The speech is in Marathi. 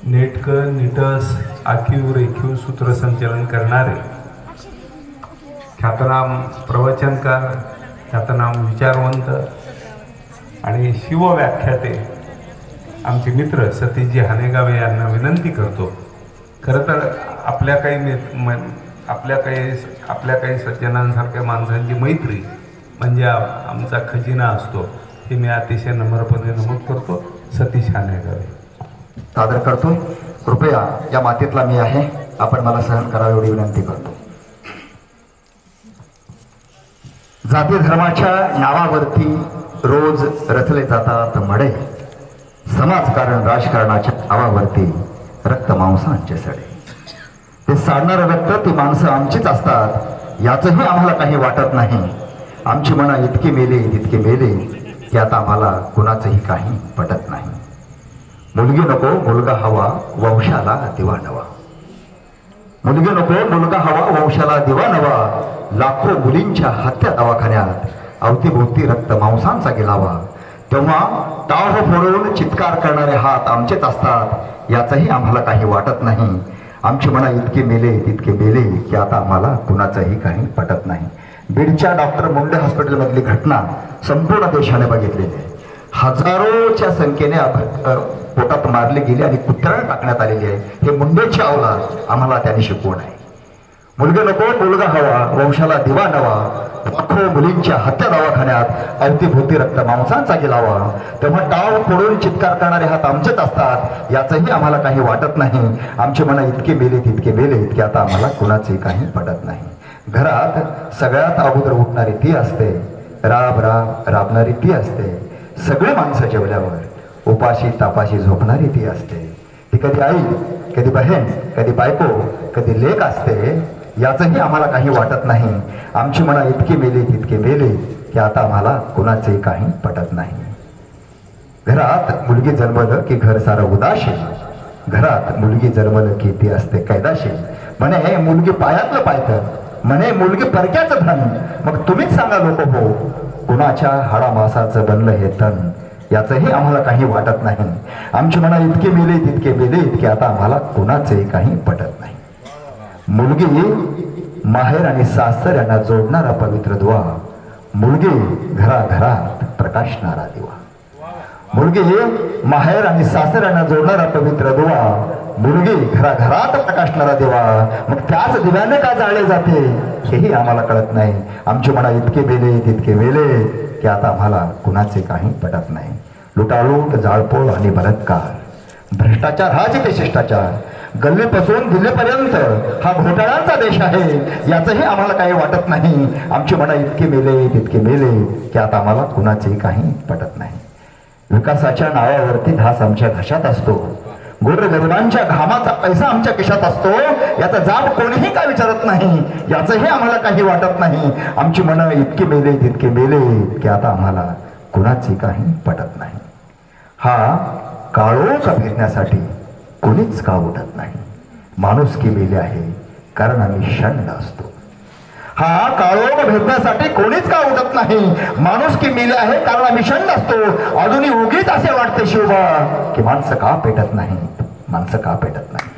नेटकं निटस आखीव रेखीव सूत्रसंचलन करणारे ख्यातनाम प्रवचनकार, ख्यातनाम विचारवंत आणि शिवव्याख्याते आमचे मित्र सतीशजी हानेगावे यांना विनंती करतो. खरं तर आपल्या काही सज्जनांसारख्या माणसांची मैत्री म्हणजे आमचा खजिना असतो, हे मी अतिशय नम्रपणे नमूद करतो. सतीश हानेगावे सादर करतो. कृपया या मातीतला मी आहे, आपण मला सहन करावे एवढी विनंती करतो. जाती धर्माच्या नावावरती रोज रचले जातात मडे, समाजकारण राजकारणाच्या नावावरती रक्त मांसांचे सडे. ते साडणारं रक्त ती माणसं आमचीच असतात, याचंही आम्हाला काही वाटत नाही. आमची मनं इतकी मेले तितके मेले की आता आम्हाला कुणाचंही काही पटत नाही. मुलगी नको मुलगा हवा वंशाला दिवा नवा. मुलगी नको मुलगा हवा वंशाला दिवा नवा. लाखो मुलींच्या हत्या दवाखान्यात अवतीभोवती रक्त मांसांचा गिलावा. तेव्हा टाळ फोडून चित्कार करणारे हात आमचेच असतात, याचंही आम्हाला काही वाटत नाही. आमची मनं इतके मेले तितके मेले की आता आम्हाला कुणाचंही काही पटत नाही. बीडच्या डॉक्टर मुंडे हॉस्पिटलमधली घटना संपूर्ण देशाने बघितलेली आहे. हजारोच्या संख्येने पोटात मारले गेले आणि कुत्र्याला टाकण्यात आलेली आहे. हे मुंडेची अवलाद आम्हाला त्यांनी शिकवून आहे. मुलगा नको मुलगा हवा वंशाला दिवा नवा. लाखो मुलींच्या हत्या दवाखान्यात अवतीभोवती रक्त मांसांचा गिलावा. तेव्हा टाळ फोडून चित्कार करणारे हात आमचेच असतात, याचंही आम्हाला काही वाटत नाही. आमची मनं इतके मेले तितके मेले की आता आम्हाला कुणाचंही काही पटत नाही. घरात सगळ्यात अगोदर उठणारी ती असते, राब राब राबणारी ती असते. सगळे माणसं जेवल्यावर उपाशी तापाशी झोपणारी ती असते. ती कधी आई, कधी बहीण, कधी बायको, कधी लेक असते, याचंही आम्हाला काही वाटत नाही. आमची मनं इतकी मेले तितके मेले की आता आम्हाला कुणाचंही काही पटत नाही. घरात मुलगी जन्मलं की घर सारं उदाशी. घरात मुलगी जन्मलं की ती असते कैदाशी. म्हणे मुलगी पायातलं पायतं, म्हणे मुलगी परक्याचं धन. मग तुम्हीच सांगा लोक हो, कुणाच्या हाडामासाचं बनलं हे तन, याचंही आम्हाला काही वाटत नाही. आमची मनं इतके मेले तितके मेले की आता आम्हाला कुणाचंही काही पटत नाही. मुलगी माहेर आणि सासर यांना जोडणारा पवित्र दुवा. मुलगी घराघरात प्रकाशणारा दिवा. मुलगी माहेर आणि सासर यांना जोडणारा पवित्र दुवा. मुलगी घराघरात प्रकाशणारा दिवा. मग त्याच दिव्याने का जाळले जाते हेही आम्हाला कळत नाही. आमची मनं इतके मेले तितके मेले की आता आम्हाला कुणाचे काही पटत नाही. लुटालूट, जाळपोळ आणि बलात्कार, भ्रष्टाचार हाच ते शिष्टाचार. गल्लीपासून दिल्लीपर्यंत हा घोटाळ्यांचा देश आहे, याचंही आम्हाला काही वाटत नाही. आमची मनं इतके मेले तितके मेले की आता आम्हाला कुणाचेही काही पटत नाही. विकासाच्या नावावरती घास आमच्या घशात असतो. गोरगरिबांच्या घामाचा पैसा आमच्या खिशात असतो, याचा जाब कोणीही काय विचारत नाही. याचंही आम्हाला काही वाटत नाही. आमची मनं इतके मेले तितके मेले की आता आम्हाला कुणाचेही काही पटत नाही. हा काळोख फिरण्यासाठी कोणीच का उठत नाही. माणुसकी मेली आहे कारण आम्ही शंड असतो. हा काळोख भेटण्यासाठी कोणीच का उठत नाही. माणुसकी मेली आहे कारण आम्ही शंड असतो. अजूनही उगीच असे वाटते शिवबा की माणसं का पेटत नाही, माणसं का पेटत नाही.